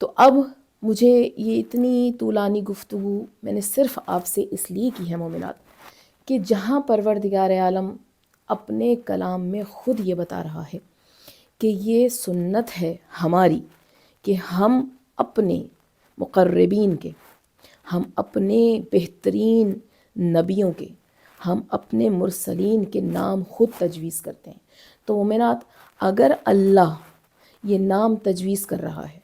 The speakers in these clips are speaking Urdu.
تو اب مجھے یہ اتنی طولانی گفتگو میں نے صرف آپ سے اس لیے کی ہے مومنات کہ جہاں پروردگار عالم اپنے کلام میں خود یہ بتا رہا ہے کہ یہ سنت ہے ہماری کہ ہم اپنے مقربین کے، ہم اپنے بہترین نبیوں کے، ہم اپنے مرسلین کے نام خود تجویز کرتے ہیں. تو مومنات، اگر اللہ یہ نام تجویز کر رہا ہے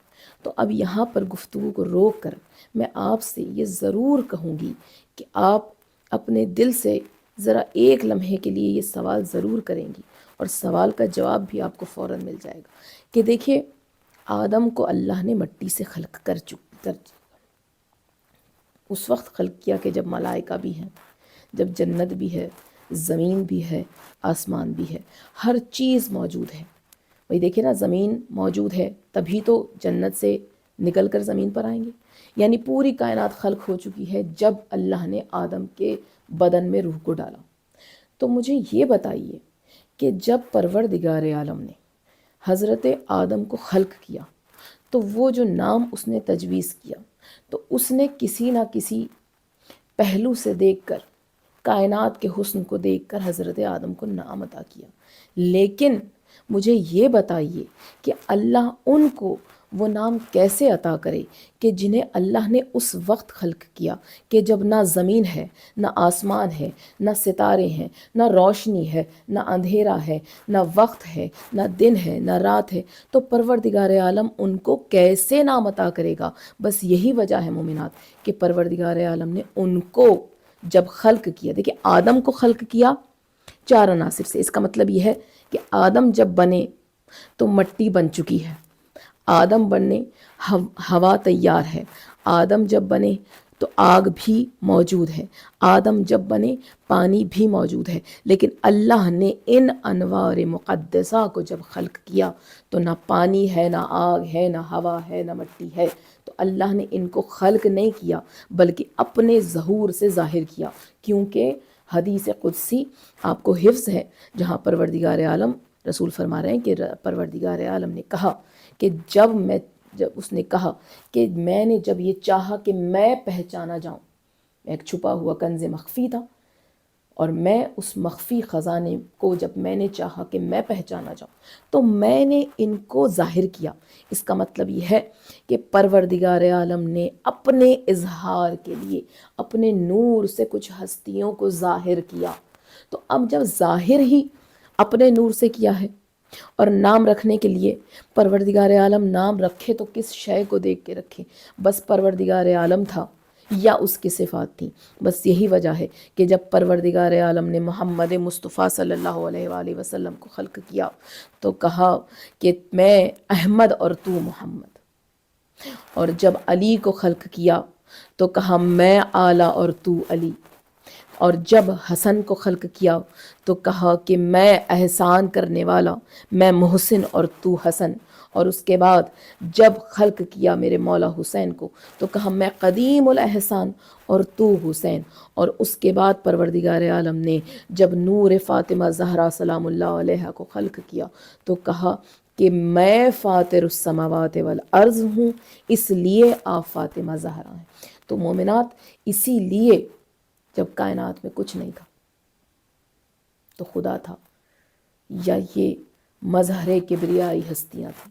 تو اب یہاں پر گفتگو کو روک کر میں آپ سے یہ ضرور کہوں گی کہ آپ اپنے دل سے ذرا ایک لمحے کے لیے یہ سوال ضرور کریں گی، اور سوال کا جواب بھی آپ کو فوراً مل جائے گا کہ دیکھیے، آدم کو اللہ نے مٹی سے خلق کر اس وقت خلق کیا کہ جب ملائکہ بھی ہیں، جب جنت بھی ہے، زمین بھی ہے، آسمان بھی ہے، ہر چیز موجود ہے. بھئی دیکھیں نا، زمین موجود ہے تبھی تو جنت سے نکل کر زمین پر آئیں گے. یعنی پوری کائنات خلق ہو چکی ہے جب اللہ نے آدم کے بدن میں روح کو ڈالا. تو مجھے یہ بتائیے کہ جب پروردگار عالم نے حضرت آدم کو خلق کیا تو وہ جو نام اس نے تجویز کیا تو اس نے کسی نہ کسی پہلو سے دیکھ کر، کائنات کے حسن کو دیکھ کر حضرت آدم کو نام عطا کیا. لیکن مجھے یہ بتائیے کہ اللہ ان کو وہ نام کیسے عطا کرے کہ جنہیں اللہ نے اس وقت خلق کیا کہ جب نہ زمین ہے، نہ آسمان ہے، نہ ستارے ہیں، نہ روشنی ہے، نہ اندھیرا ہے، نہ وقت ہے، نہ دن ہے، نہ رات ہے. تو پروردگار عالم ان کو کیسے نام عطا کرے گا؟ بس یہی وجہ ہے مومنات کہ پروردگار عالم نے ان کو جب خلق کیا، دیکھیں آدم کو خلق کیا 4 عناصر سے. اس کا مطلب یہ ہے کہ آدم جب بنے تو مٹی بن چکی ہے، آدم بننے ہوا تیار ہے، آدم جب بنے تو آگ بھی موجود ہے، آدم جب بنے پانی بھی موجود ہے. لیکن اللہ نے ان انوار مقدسہ کو جب خلق کیا تو نہ پانی ہے، نہ آگ ہے، نہ ہوا ہے، نہ مٹی ہے. تو اللہ نے ان کو خلق نہیں کیا بلکہ اپنے ظہور سے ظاہر کیا. کیونکہ حدیث قدسی آپ کو حفظ ہے، جہاں پروردگار عالم رسول فرما رہے ہیں کہ پروردگار عالم نے کہا کہ جب اس نے کہا کہ میں نے جب یہ چاہا کہ میں پہچانا جاؤں، ایک چھپا ہوا کنز مخفی تھا، اور میں اس مخفی خزانے کو جب میں نے چاہا کہ میں پہچانا جاؤں تو میں نے ان کو ظاہر کیا. اس کا مطلب یہ ہے کہ پروردگار عالم نے اپنے اظہار کے لیے اپنے نور سے کچھ ہستیوں کو ظاہر کیا. تو اب جب ظاہر ہی اپنے نور سے کیا ہے، اور نام رکھنے کے لیے پروردگار عالم نام رکھے تو کس شے کو دیکھ کے رکھے؟ بس پروردگار عالم تھا یا اس کی صفات تھیں. بس یہی وجہ ہے کہ جب پروردگار عالم نے محمد مصطفیٰ صلی اللہ علیہ وآلہ وسلم کو خلق کیا تو کہا کہ میں احمد اور تو محمد. اور جب علی کو خلق کیا تو کہا میں اعلیٰ اور تو علی. اور جب حسن کو خلق کیا تو کہا کہ میں احسان کرنے والا، میں محسن اور تو حسن. اور اس کے بعد جب خلق کیا میرے مولا حسین کو تو کہا میں قدیم الاحسان اور تو حسین. اور اس کے بعد پروردگار عالم نے جب نور فاطمہ زہرا سلام اللہ علیہا کو خلق کیا تو کہا کہ میں فاطر السماوات والارض ہوں، اس لیے آپ فاطمہ زہرا ہیں. تو مومنات، اسی لیے جب کائنات میں کچھ نہیں تھا تو خدا تھا، یا یہ مظہر کبریائی ہستیاں تھیں.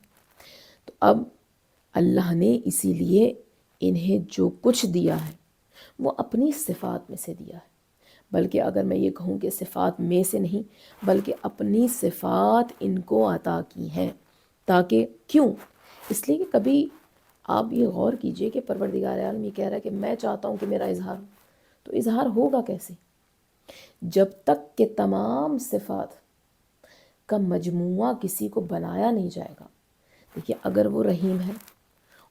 تو اب اللہ نے اسی لیے انہیں جو کچھ دیا ہے وہ اپنی صفات میں سے دیا ہے. بلکہ اگر میں یہ کہوں کہ صفات میں سے نہیں، بلکہ اپنی صفات ان کو عطا کی ہیں. تاکہ کیوں؟ اس لیے کہ کبھی آپ یہ غور کیجئے کہ پروردگار عالم یہ کہہ رہا ہے کہ میں چاہتا ہوں کہ میرا اظہار ہو، تو اظہار ہوگا کیسے؟ جب تک کہ تمام صفات کا مجموعہ کسی کو بنایا نہیں جائے گا. دیکھیے، اگر وہ رحیم ہے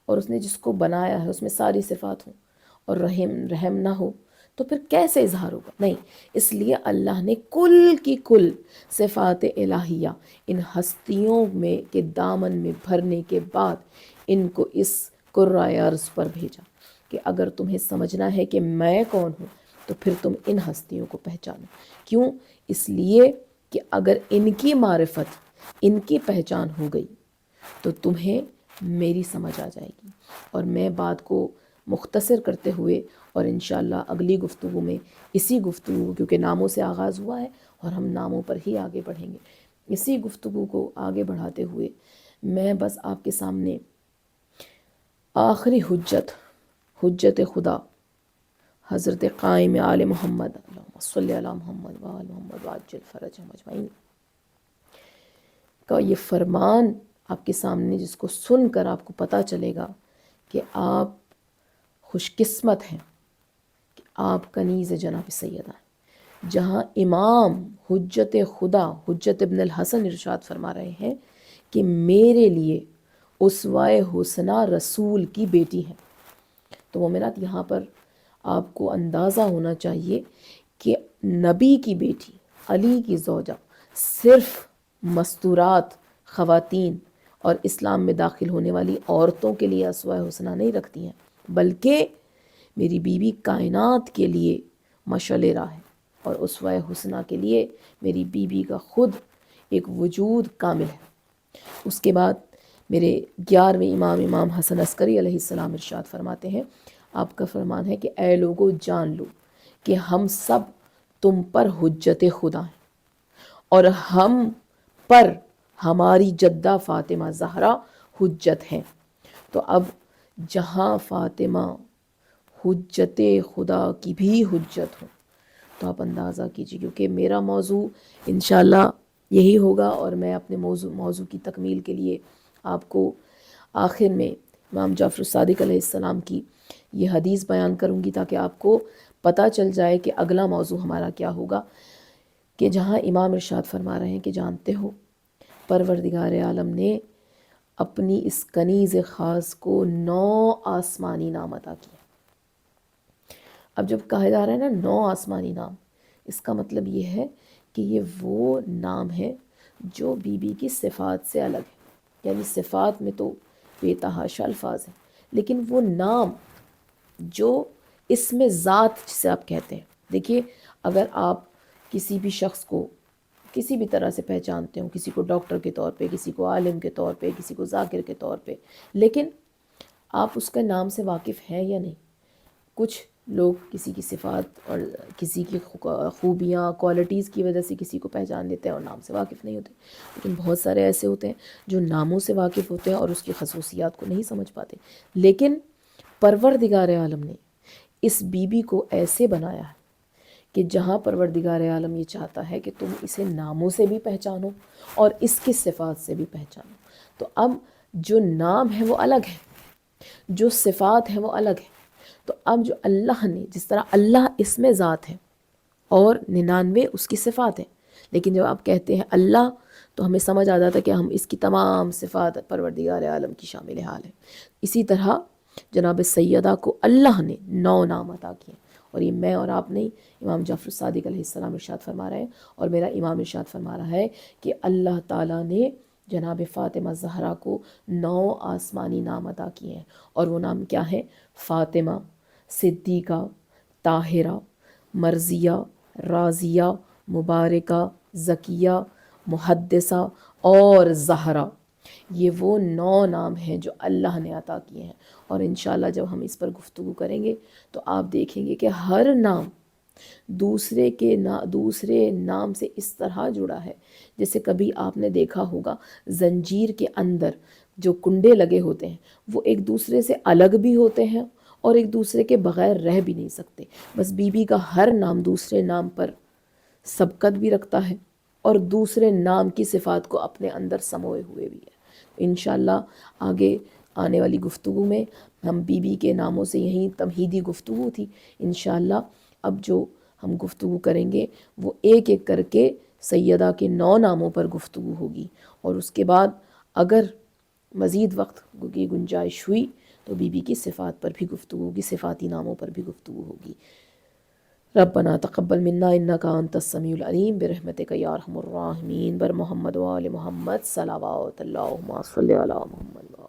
اور اس نے جس کو بنایا ہے اس میں ساری صفات ہوں، اور رحم نہ ہو تو پھر کیسے اظہار ہوگا؟ نہیں، اس لیے اللہ نے کل کی کل صفات الہیہ ان ہستیوں میں کے دامن میں بھرنے کے بعد ان کو اس کرۂ ارض پر بھیجا کہ اگر تمہیں سمجھنا ہے کہ میں کون ہوں تو پھر تم ان ہستیوں کو پہچانو. کیوں؟ اس لیے کہ اگر ان کی معرفت، ان کی پہچان ہو گئی تو تمہیں میری سمجھ آ جائے گی. اور میں بات کو مختصر کرتے ہوئے اور انشاءاللہ اگلی گفتگو میں اسی گفتگو، کیونکہ ناموں سے آغاز ہوا ہے اور ہم ناموں پر ہی آگے بڑھیں گے، اسی گفتگو کو آگے بڑھاتے ہوئے میں بس آپ کے سامنے آخری حجت خدا حضرت قائم آل محمد اللہم صلی علی محمد وآل محمد وعجل فرجہم اجمعین کا یہ فرمان آپ کے سامنے، جس کو سن کر آپ کو پتہ چلے گا کہ آپ خوش قسمت ہیں کہ آپ کنیز جناب سیدہ ہیں. جہاں امام حجت خدا حجت ابن الحسن ارشاد فرما رہے ہیں کہ میرے لیے اسوائے حسنہ رسول کی بیٹی ہے. تو مومنات، یہاں پر آپ کو اندازہ ہونا چاہیے کہ نبی کی بیٹی، علی کی زوجہ، صرف مستورات خواتین اور اسلام میں داخل ہونے والی عورتوں کے لیے اسوہ حسنہ نہیں رکھتی ہیں، بلکہ میری بیوی کائنات کے لیے مشعل راہ ہے. اور اسوہ حسنہ کے لیے میری بیوی کا خود ایک وجود کامل ہے. اس کے بعد میرے 11ویں امام حسن عسکری علیہ السلام ارشاد فرماتے ہیں، آپ کا فرمان ہے کہ اے لوگو جان لو کہ ہم سب تم پر حجت خدا ہیں اور ہم پر ہماری جدہ فاطمہ زہرا حجت ہیں. تو اب جہاں فاطمہ حجت خدا کی بھی حجت ہو تو آپ اندازہ کیجیے، کیونکہ میرا موضوع انشاءاللہ یہی ہوگا اور میں اپنے موضوع کی تکمیل کے لیے آپ کو آخر میں امام جعفر الصادق علیہ السلام کی یہ حدیث بیان کروں گی تاکہ آپ کو پتہ چل جائے کہ اگلا موضوع ہمارا کیا ہوگا. کہ جہاں امام ارشاد فرما رہے ہیں کہ جانتے ہو پروردگار عالم نے اپنی اس کنیز خاص کو 9 آسمانی نام عطا کیے. اب جب کہا جا رہا ہے نا 9 آسمانی نام، اس کا مطلب یہ ہے کہ یہ وہ نام ہے جو بی بی کی صفات سے الگ ہے. یعنی صفات میں تو بے تحاشا الفاظ ہیں، لیکن وہ نام جو اس میں ذات جسے آپ کہتے ہیں. دیکھیے، اگر آپ کسی بھی شخص کو کسی بھی طرح سے پہچانتے ہوں، کسی کو ڈاکٹر کے طور پہ، کسی کو عالم کے طور پہ، کسی کو ذاکر کے طور پہ، لیکن آپ اس کے نام سے واقف ہیں یا نہیں. کچھ لوگ کسی کی صفات اور کسی کی خوبیاں کوالٹیز کی وجہ سے کسی کو پہچان لیتے ہیں اور نام سے واقف نہیں ہوتے، لیکن بہت سارے ایسے ہوتے ہیں جو ناموں سے واقف ہوتے ہیں اور اس کی خصوصیات کو نہیں سمجھ پاتے. لیکن پروردگار عالم نے اس بی بی کو ایسے بنایا ہے کہ جہاں پروردگار عالم یہ چاہتا ہے کہ تم اسے ناموں سے بھی پہچانو اور اس کی صفات سے بھی پہچانو. تو اب جو نام ہے وہ الگ ہے، جو صفات ہیں وہ الگ ہیں. تو اب جو اللہ نے، جس طرح اللہ اس میں ذات ہے اور 99 اس کی صفات ہیں، لیکن جب آپ کہتے ہیں اللہ تو ہمیں سمجھ آ جاتا ہے کہ ہم اس کی تمام صفات پروردگار عالم کی شامل حال ہیں. اسی طرح جناب سیدہ کو اللہ نے 9 نام عطا کیے، اور یہ میں اور آپ نہیں، امام جعفر الصادق علیہ السلام ارشاد فرما رہے ہیں اور میرا امام ارشاد فرما رہا ہے کہ اللہ تعالیٰ نے جناب فاطمہ زہرا کو 9 آسمانی نام عطا کیے ہیں. اور وہ نام کیا ہیں؟ فاطمہ، صدیقہ، طاہرہ، مرضیہ، راضیہ، مبارکہ، زکیہ، محدثہ اور زہرا. یہ وہ 9 نام ہیں جو اللہ نے عطا کیے ہیں. اور انشاءاللہ جب ہم اس پر گفتگو کریں گے تو آپ دیکھیں گے کہ ہر نام دوسرے نام سے اس طرح جڑا ہے جیسے کبھی آپ نے دیکھا ہوگا زنجیر کے اندر جو کنڈے لگے ہوتے ہیں وہ ایک دوسرے سے الگ بھی ہوتے ہیں اور ایک دوسرے کے بغیر رہ بھی نہیں سکتے. بس بی بی کا ہر نام دوسرے نام پر سبقت بھی رکھتا ہے اور دوسرے نام کی صفات کو اپنے اندر سموئے ہوئے بھی ہے. انشاءاللہ آگے آنے والی گفتگو میں ہم بی بی کے ناموں سے، یہیں تمہیدی گفتگو تھی، انشاءاللہ اب جو ہم گفتگو کریں گے وہ ایک ایک کر کے سیدہ کے 9 ناموں پر گفتگو ہوگی. اور اس کے بعد اگر مزید وقت کی گنجائش ہوئی تو بی بی کی صفات پر بھی گفتگو ہوگی، صفاتی ناموں پر بھی گفتگو ہوگی. ربنا تقبل منا انک انت السمیع العلیم برحمتک یا ارحم الراحمین. بر محمد و آل محمد صلوات اللہم صلی علی محمد.